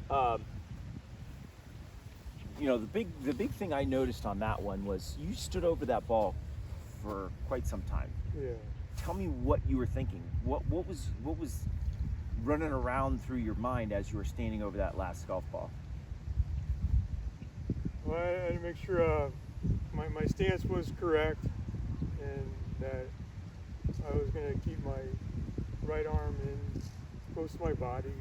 Um, the big thing I noticed on that one was you stood over that ball for quite some time. Yeah. Tell me what you were thinking. What was running around through your mind as you were standing over that last golf ball? Well, I had to make sure my stance was correct and that I was going to keep my right arm in close to my body,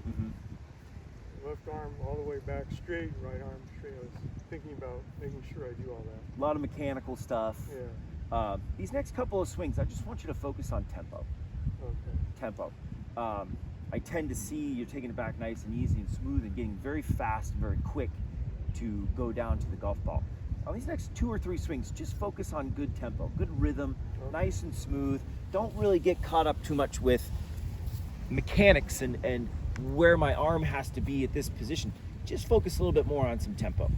left arm all the way back straight, right arm straight. I was thinking about making sure I do all that. A lot of mechanical stuff. Yeah. These next couple of swings, I just want you to focus on tempo. Okay. Tempo. I tend to see you're taking it back nice and easy and smooth and getting very fast and very quick to go down to the golf ball. On these next 2 or 3 swings, just focus on good tempo, good rhythm, nice and smooth. Don't really get caught up too much with mechanics and where my arm has to be at this position. Just focus a little bit more on some tempo.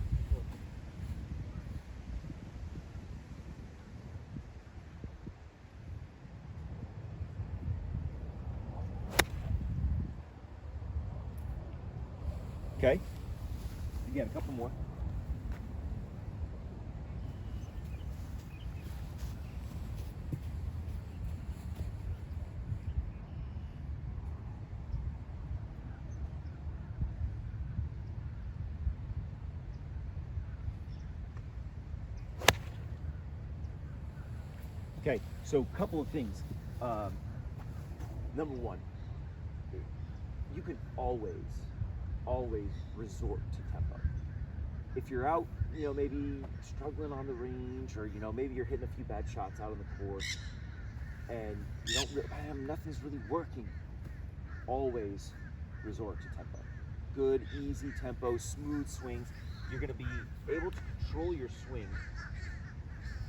Okay? Again, a couple more. Okay, so a couple of things. Number one, you can always resort to tempo. If you're out, maybe struggling on the range, or maybe you're hitting a few bad shots out on the course, and you don't, nothing's really working. Always resort to tempo. Good, easy tempo, smooth swings. You're going to be able to control your swing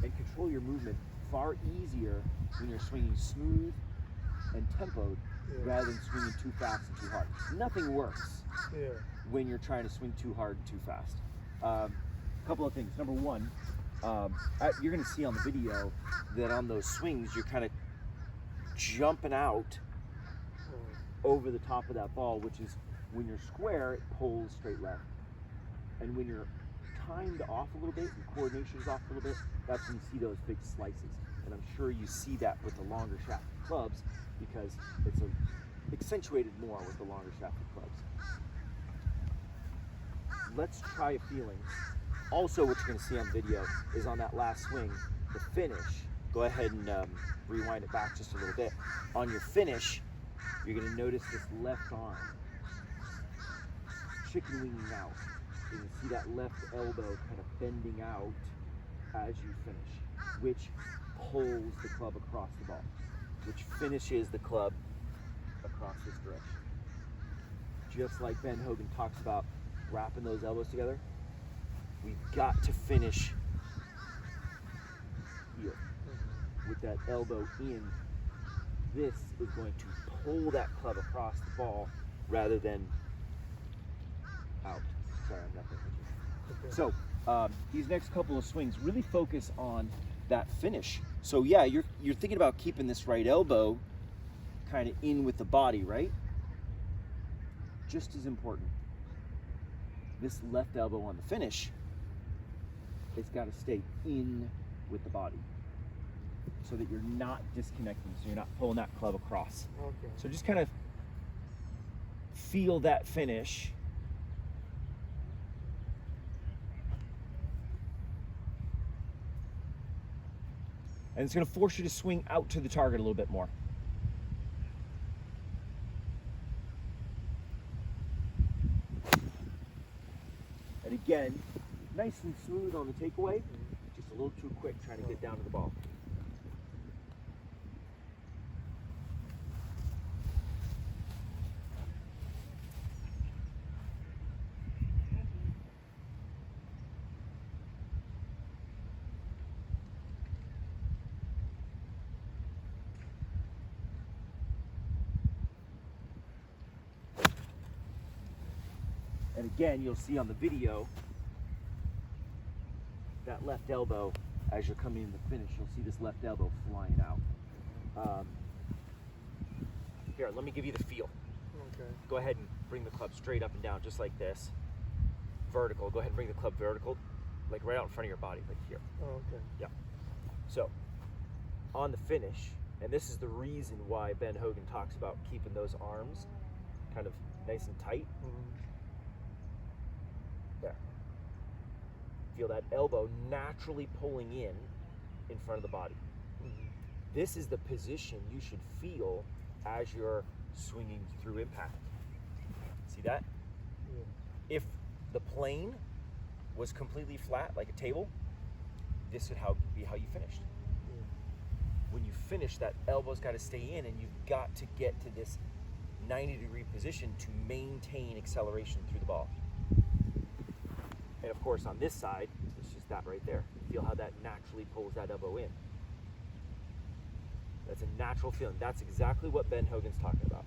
and control your movement far easier when you're swinging smooth and tempoed rather than swinging too fast and too hard. Nothing works when you're trying to swing too hard and too fast. A couple of things. Number one, you're going to see on the video that on those swings you're kind of jumping out over the top of that ball, which is when you're square, it pulls straight left. And when you're timed off a little bit and coordination's off a little bit, that's when you see those big slices. And I'm sure you see that with the longer shafted clubs because it's accentuated more with the longer shafted clubs. Let's try a feeling. Also, what you're going to see on video is on that last swing, the finish. Go ahead and rewind it back just a little bit. On your finish, you're going to notice this left arm chicken winging out. You can see that left elbow kind of bending out as you finish, which pulls the club across the ball, which finishes the club across this direction. Just like Ben Hogan talks about wrapping those elbows together, we've got to finish here with that elbow in. This is going to pull that club across the ball rather than out. Sorry, I'm not thinking. So these next couple of swings, really focus on that finish. So yeah, you're thinking about keeping this right elbow kind of in with the body, right? Just as important, this left elbow on the finish, it's got to stay in with the body so that you're not disconnecting, so you're not pulling that club across. Okay. So just kind of feel that finish. And it's going to force you to swing out to the target a little bit more. And again, nice and smooth on the takeaway, just a little too quick trying to get down to the ball. And again, you'll see on the video that left elbow, as you're coming in the finish, you'll see this left elbow flying out. Here, let me give you the feel. Okay. Go ahead and bring the club straight up and down, just like this. Vertical. Go ahead and bring the club vertical, like right out in front of your body, like here. Oh, okay. Yeah. So, on the finish, and this is the reason why Ben Hogan talks about keeping those arms kind of nice and tight. Mm-hmm. There. Feel that elbow naturally pulling in front of the body. Mm-hmm. This is the position you should feel as you're swinging through impact. See that? Yeah. If the plane was completely flat, like a table, this would be how you finished. Yeah. When you finish, that elbow's got to stay in, and you've got to get to this 90-degree position to maintain acceleration through the ball. And of course, on this side, it's just that right there. Feel how that naturally pulls that elbow in. That's a natural feeling. That's exactly what Ben Hogan's talking about.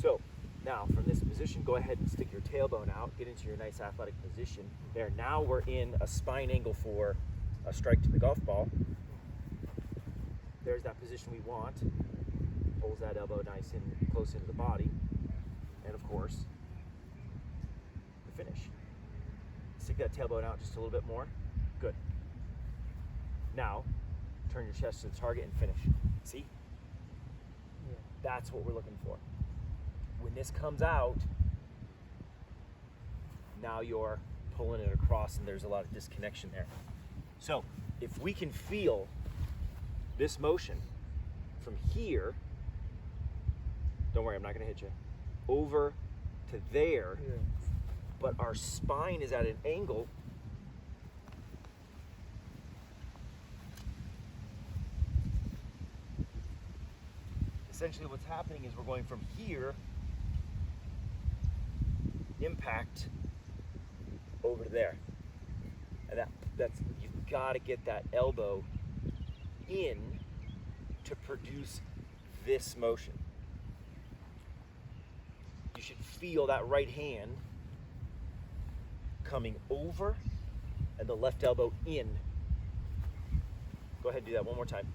So, now from this position, go ahead and stick your tailbone out, get into your nice athletic position. There, now we're in a spine angle for a strike to the golf ball. There's that position we want. Pulls that elbow nice and close into the body. And of course, the finish. Stick that tailbone out just a little bit more. Good. Now, turn your chest to the target and finish. See? Yeah. That's what we're looking for. When this comes out, now you're pulling it across and there's a lot of disconnection there. So if we can feel this motion from here, don't worry, I'm not gonna hit you, over to there, Yeah. but our spine is at an angle, essentially what's happening is we're going from here, impact, over to there. And that's you've got to get that elbow in to produce this motion. You should feel that right hand coming over and the left elbow in. Go ahead and do that one more time.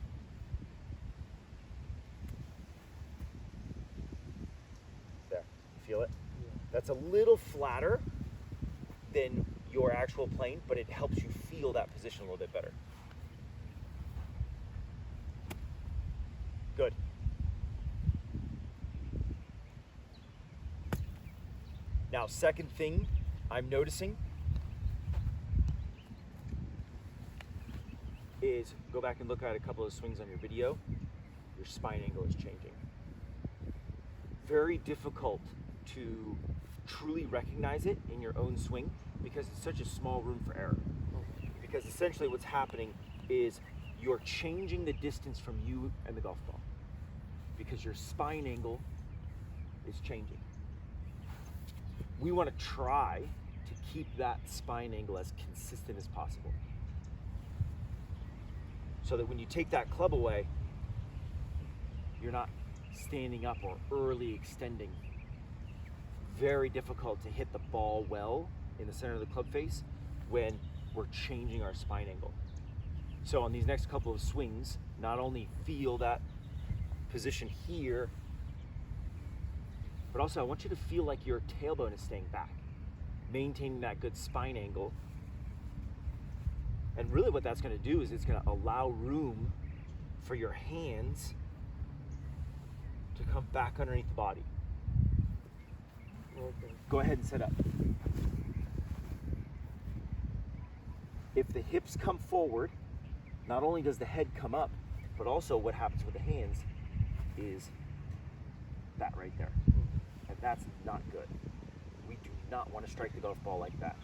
There, you feel it? Yeah. That's a little flatter than your actual plane, but it helps you feel that position a little bit better. Good. Now, second thing I'm noticing is, go back and look at a couple of swings on your video, your spine angle is changing. Very difficult to truly recognize it in your own swing because it's such a small room for error. Because essentially what's happening is you're changing the distance from you and the golf ball because your spine angle is changing. We want to try to keep that spine angle as consistent as possible, so that when you take that club away, you're not standing up or early extending. Very difficult to hit the ball well in the center of the club face when we're changing our spine angle. So on these next couple of swings, not only feel that position here, but also I want you to feel like your tailbone is staying back, maintaining that good spine angle. And really what that's going to do is it's going to allow room for your hands to come back underneath the body. Okay. Go ahead and set up. If the hips come forward, not only does the head come up, but also what happens with the hands is that right there. And that's not good. We do not want to strike the golf ball like that.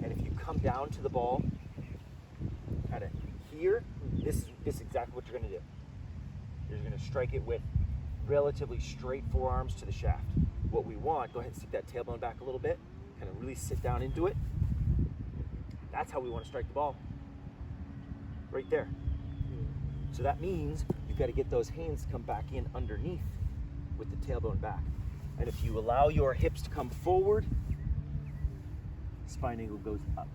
And if you come down to the ball, kind of here, this is exactly what you're going to do. You're going to strike it with relatively straight forearms to the shaft. What we want, go ahead and stick that tailbone back a little bit, kind of really sit down into it. That's how we want to strike the ball. Right there. So that means you've got to get those hands to come back in underneath with the tailbone back. And if you allow your hips to come forward, spine angle goes up.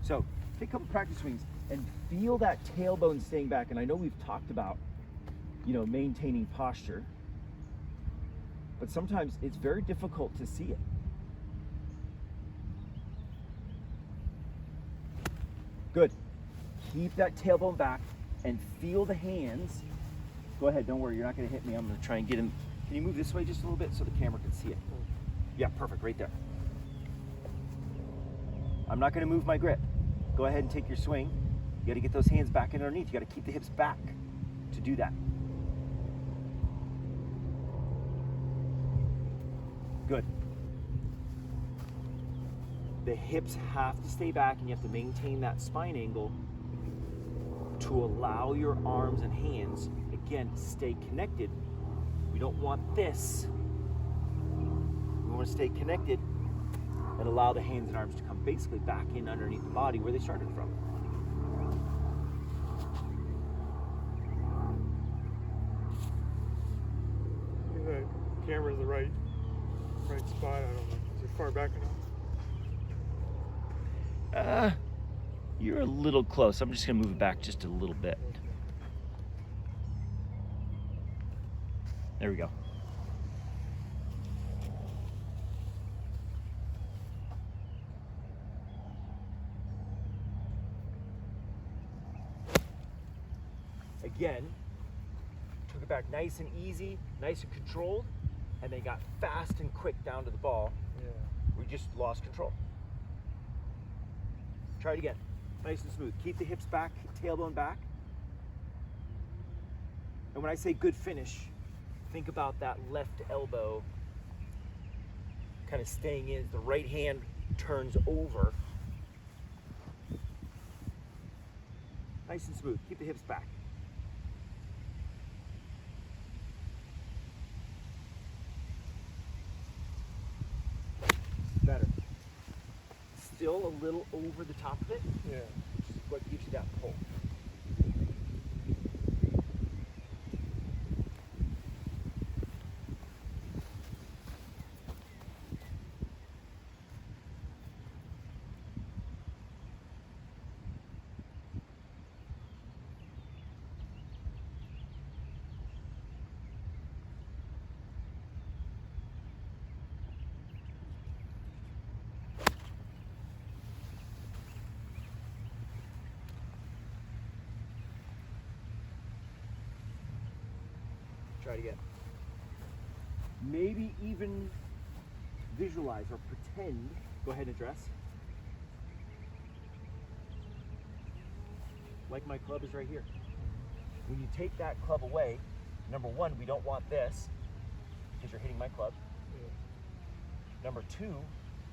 So take a couple practice swings and feel that tailbone staying back. And I know we've talked about, maintaining posture But sometimes it's very difficult to see it. Good. Keep that tailbone back and feel the hands. Go ahead, don't worry, you're not gonna hit me. I'm gonna try and get him. Can you move this way just a little bit so the camera can see it? Yeah, perfect, right there. I'm not gonna move my grip. Go ahead and take your swing. You gotta get those hands back in underneath. You gotta keep the hips back to do that. Good. The hips have to stay back and you have to maintain that spine angle to allow your arms and hands, again, to stay connected. We don't want this. We want to stay connected and allow the hands and arms to come basically back in underneath the body where they started from. I think the camera's the right spot. I don't know. Is it far back enough? You're a little close. I'm just gonna move it back just a little bit. There we go. Again, took it back nice and easy, nice and controlled, and they got fast and quick down to the ball. Yeah. We just lost control. Try it again. Nice and smooth. Keep the hips back, tailbone back. And when I say good finish, think about that left elbow kind of staying in. The right hand turns over. Nice and smooth. Keep the hips back. Better. Still a little over the top of it, Yeah. which is what gives you that pull. Try it again. Maybe even visualize or pretend. Go ahead and address. Like my club is right here. When you take that club away, number one, we don't want this because you're hitting my club. Yeah. Number two,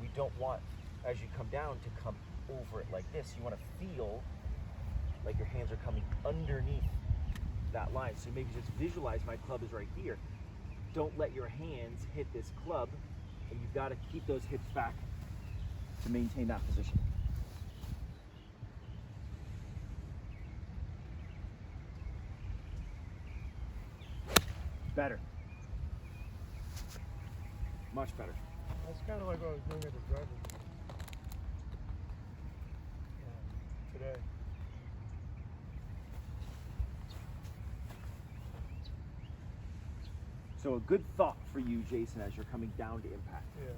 we don't want, as you come down, to come over it like this. You want to feel like your hands are coming underneath that line. So maybe just visualize my club is right here. Don't let your hands hit this club, and you've got to keep those hips back to maintain that position. Better. Much better. That's kind of like what I was doing at the driver today. So a good thought for you, Jason, as you're coming down to impact. Yeah.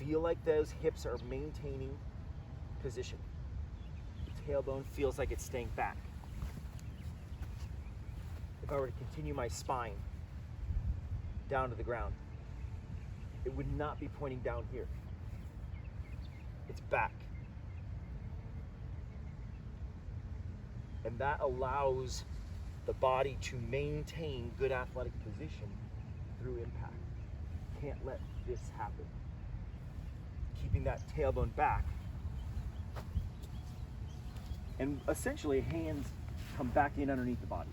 Feel like those hips are maintaining position. The tailbone feels like it's staying back. If I were to continue my spine down to the ground, it would not be pointing down here. It's back. And that allows the body to maintain good athletic position through impact. Can't let this happen. Keeping that tailbone back. And essentially hands come back in underneath the body.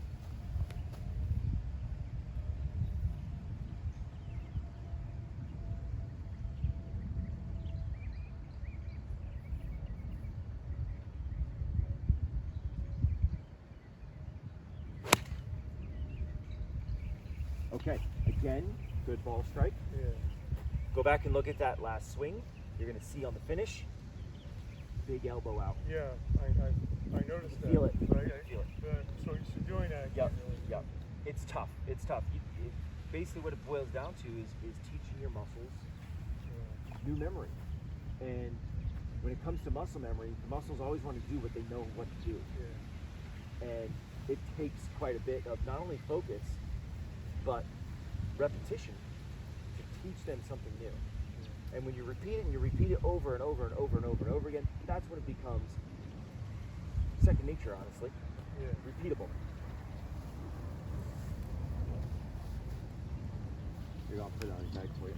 Okay, again, good ball strike. Yeah. Go back and look at that last swing. You're gonna see on the finish, big elbow out. Yeah. I noticed that. Feel it. But Feel it. so doing that. Yep, Really, yep. It's tough. It's tough. basically what it boils down to is teaching your muscles new memory. And when it comes to muscle memory, the muscles always want to do what they know what to do. And it takes quite a bit of not only focus, but repetition to teach them something new. And when you repeat it and you repeat it over and over and over and over and over again, that's when it becomes second nature, honestly. Repeatable. Here, I'll put it on his bag for you.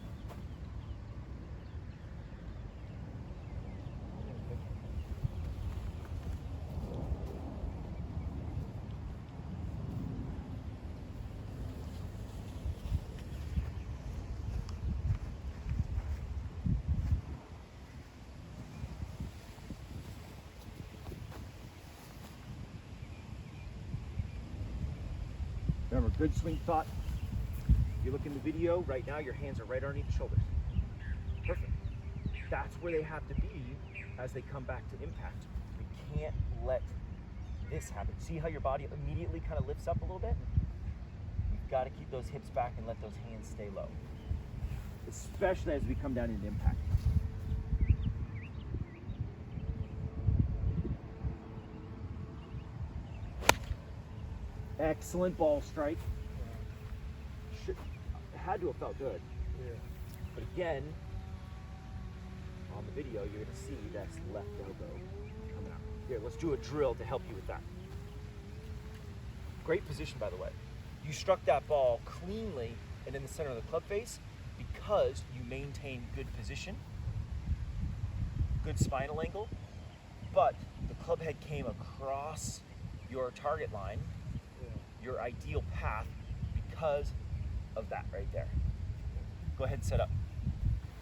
Remember, good swing thought. If you look in the video, right now your hands are right underneath the shoulders. Perfect. That's where they have to be as they come back to impact. We can't let this happen. See how your body immediately kind of lifts up a little bit? You've got to keep those hips back and let those hands stay low. Especially as we come down into impact. Excellent ball strike. Had to have felt good. But again, on the video, you're going to see that's left elbow coming out. Here, let's do a drill to help you with that. Great position, by the way. You struck that ball cleanly and in the center of the club face because you maintained good position, good spinal angle, but the club head came across your target line, your ideal path, because of that right there. Go ahead and set up.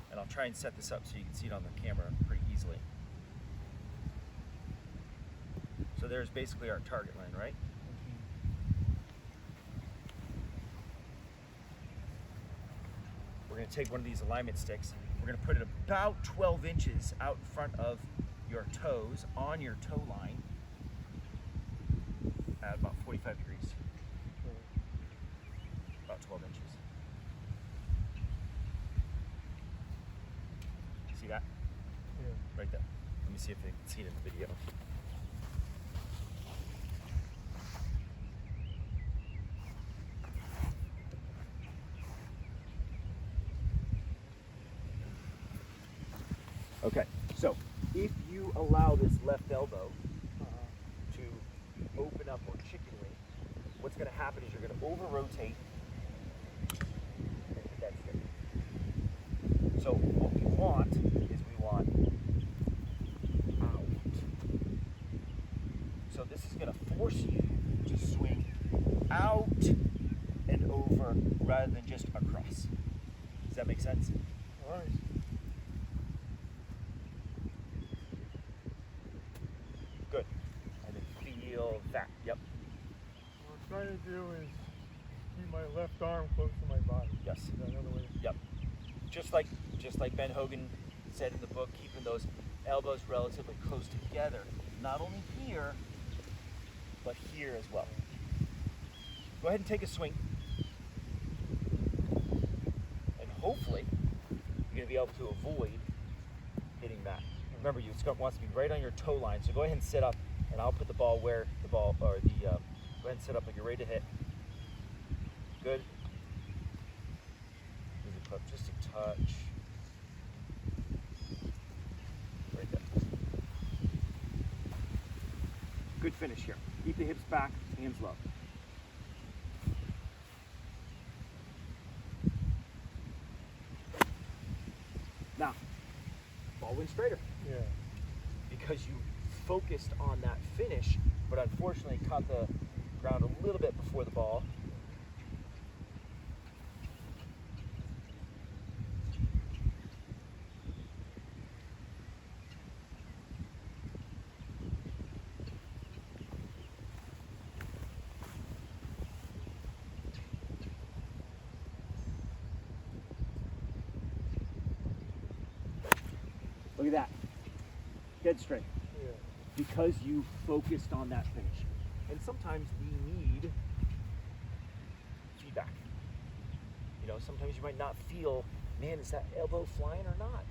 And I'll try and set this up so you can see it on the camera pretty easily. So there's basically our target line, right? We're going to take one of these alignment sticks. We're going to put it about 12 inches out in front of your toes, on your toe line, at about 45 degrees. About 12 inches. See that? Right there. Let me see if they can see it in the video. Okay, so if you allow this left elbow to open up or chicken wing, what's going to happen is you're going to over-rotate and hit that stick. So what we want is we want out. So this is going to force you to swing out and over rather than just across. Does that make sense? All right. Good. And then feel that. Yep. What I'm trying to do is keep my left arm close to my body. Yes. Is that another way? Yep. Just like Ben Hogan said in the book, keeping those elbows relatively close together. Not only here, but here as well. Go ahead and take a swing. And hopefully, you're going to be able to avoid hitting that. Remember, it wants to be right on your toe line, so go ahead and sit up, and I'll put the ball where the ball, or the, go ahead and sit up like you're ready to hit. Good. Move the club just a touch. Right there. Good finish here. Keep the hips back, hands low. Now, ball went straighter. Yeah. Because you focused on that finish, but unfortunately caught the ground a little bit before the ball. Look at that. Dead straight. Yeah. Because you focused on that finish. And sometimes we need feedback. sometimes you might not feel, man, is that elbow flying or not?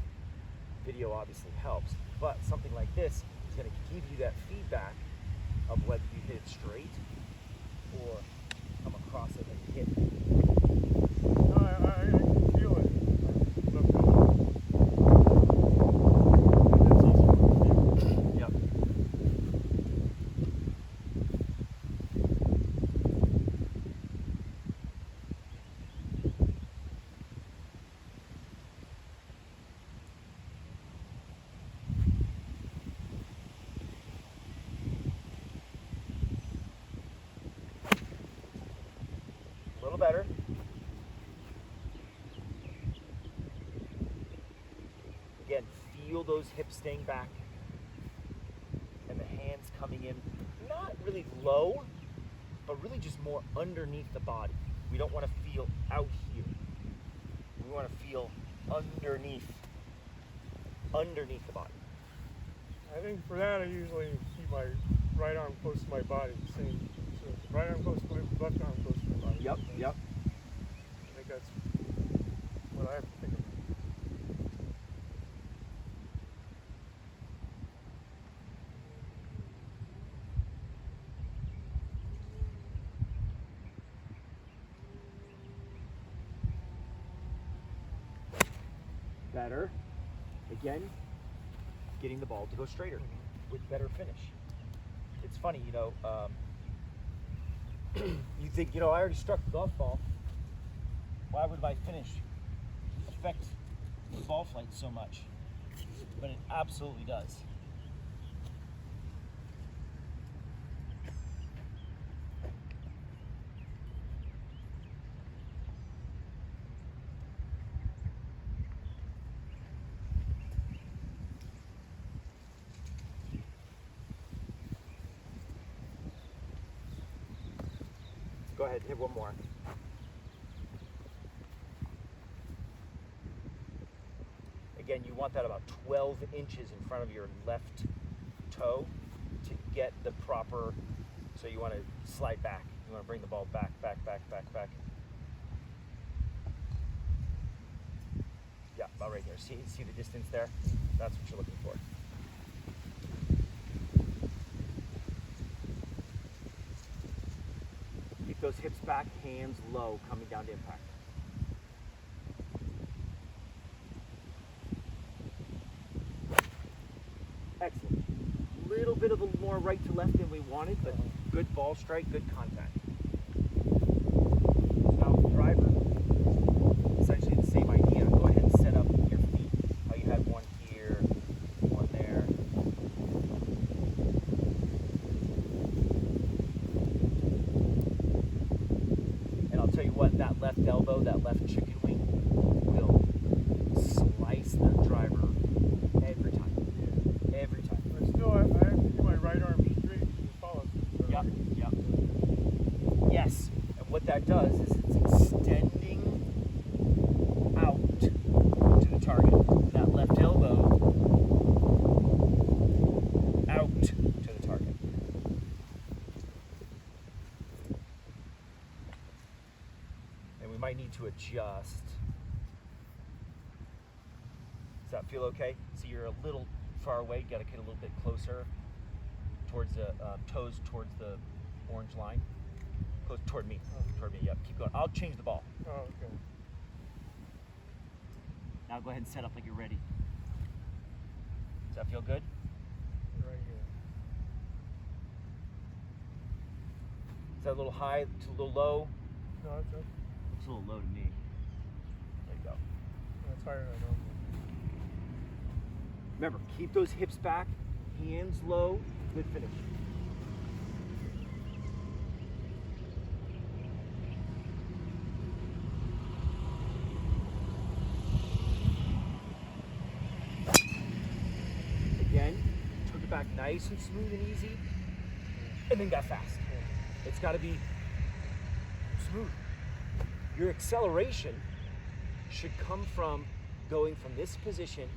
Video obviously helps, but something like this is going to give you that feedback of whether you hit it straight or come across it and hit it. No, I can feel it. Yep. A little better. Again, feel those hips staying back and the hands coming in, not really low, but really just more underneath the body. We don't want to feel out here. We want to feel underneath the body. I think for that I usually keep my right arm close to my body. Same. So right arm close to my left arm close to my body. Yep. I think that's what I have to think about. Better. Again, getting the ball to go straighter with better finish. It's funny, you think, I already struck the golf ball. Why would my finish affect the ball flight so much? But it absolutely does. Go ahead, hit one more. Again, you want that about 12 inches in front of your left toe to get the proper, so you want to slide back. You want to bring the ball back. Yeah, about right there. See the distance there? That's what you're looking for. Keep those hips back, hands low, coming down to impact. Excellent. Little bit of a more right to left than we wanted, but good ball strike, good contact. Now, driver, essentially the same idea. Go ahead and set up your feet. How you had one here, one there. And I'll tell you what, that left elbow, that left chicken wing will slice that driver every time. Every time. But still, I have to keep my right arm straight and follow. Yep. Yes, and what that does is it's extending out to the target. That left elbow out to the target. And we might need to adjust. Does that feel okay? So you're a little far away, you gotta get a little bit closer towards the toes towards the orange line. Close toward me. Toward me, yep. Keep going. I'll change the ball. Oh, okay. Now go ahead and set up like you're ready. Does that feel good? Right here. Is that a little high, to a little low? No, that's up. Looks a little low to me. There you go. That's higher than I know. Remember, keep those hips back, hands low, good finish. Again, took it back nice and smooth and easy, and then got fast. It's got to be smooth. Your acceleration should come from going from this position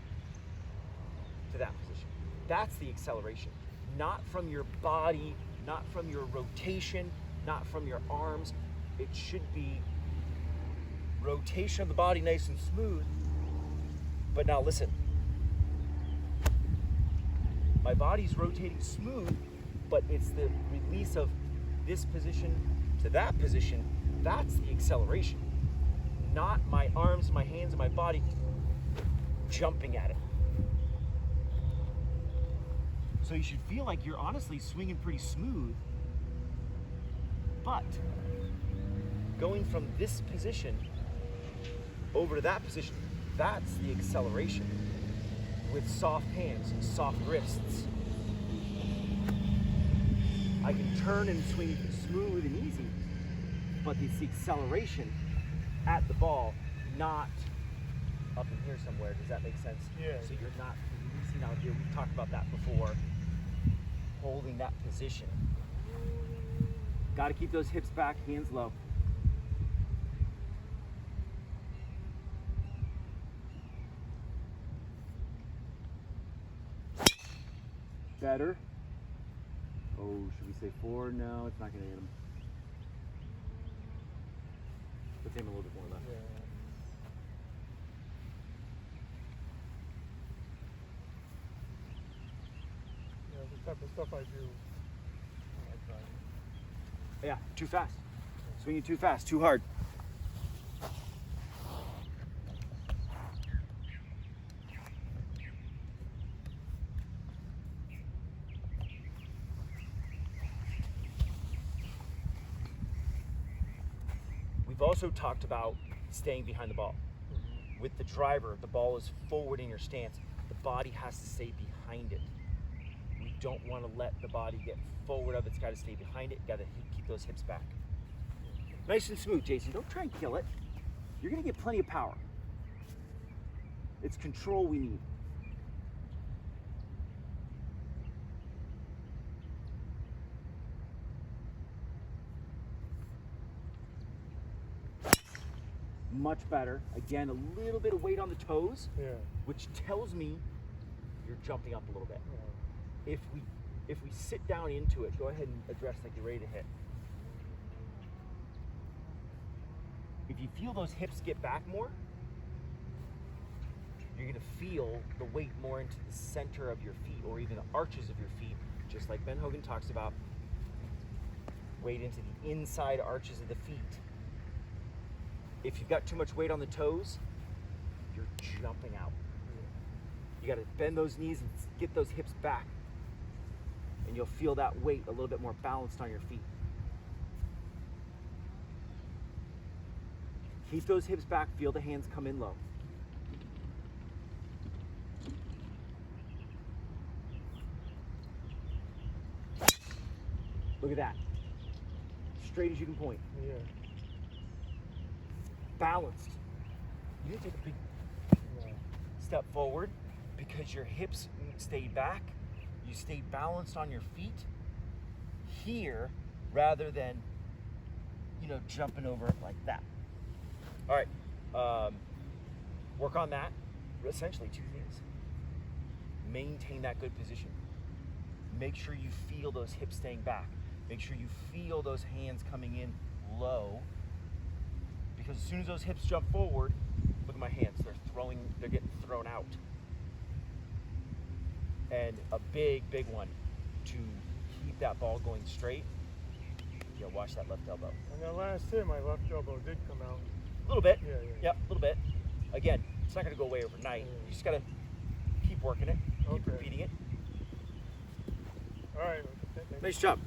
to that position. That's the acceleration. Not from your body, not from your rotation, not from your arms. It should be rotation of the body nice and smooth. But now listen, my body's rotating smooth, but it's the release of this position to that position. That's the acceleration, not my arms, my hands, and my body jumping at it. So you should feel like you're honestly swinging pretty smooth, but going from this position over to that position, that's the acceleration with soft hands, soft wrists. I can turn and swing smooth and easy, but it's the acceleration at the ball, not up in here somewhere. Does that make sense? Yeah. So you're not releasing out here. We've talked about that before. Holding that position. Got to keep those hips back, hands low. Better. Oh, should we say 4? No, it's not going to hit him. Let's aim a little bit more left. Yeah. Yeah, the type of stuff I do. I like driving. Yeah, too fast. Swinging too fast, too hard. We've also talked about staying behind the ball. Mm-hmm. With the driver, the ball is forward in your stance. The body has to stay behind it. We don't want to let the body get forward of it. It's got to stay behind it. Got to keep those hips back. Nice and smooth, Jason. Don't try and kill it. You're going to get plenty of power. It's control we need. Much better. Again, a little bit of weight on the toes, Yeah. which tells me you're jumping up a little bit. Yeah. If we sit down into it, go ahead and address like you're ready to hit. If you feel those hips get back more, you're gonna feel the weight more into the center of your feet or even the arches of your feet, just like Ben Hogan talks about. Weight into the inside arches of the feet. If you've got too much weight on the toes, you're jumping out. You gotta bend those knees and get those hips back. And you'll feel that weight a little bit more balanced on your feet. Keep those hips back, feel the hands come in low. Look at that. Straight as you can point. Yeah. Balanced. You didn't take a big Yeah. step forward because your hips stayed back. You stayed balanced on your feet here rather than, jumping over it like that. All right. Work on that. Essentially 2 things. Maintain that good position. Make sure you feel those hips staying back. Make sure you feel those hands coming in low. Because as soon as those hips jump forward, look at my hands. They're getting thrown out. And a big one to keep that ball going straight. Watch that left elbow. And that last hit, my left elbow did come out. A little bit. Yeah. Yep, a little bit. Again, it's not going to go away overnight. Yeah. You just got to keep working it, keep Okay. repeating it. All right. Nice job.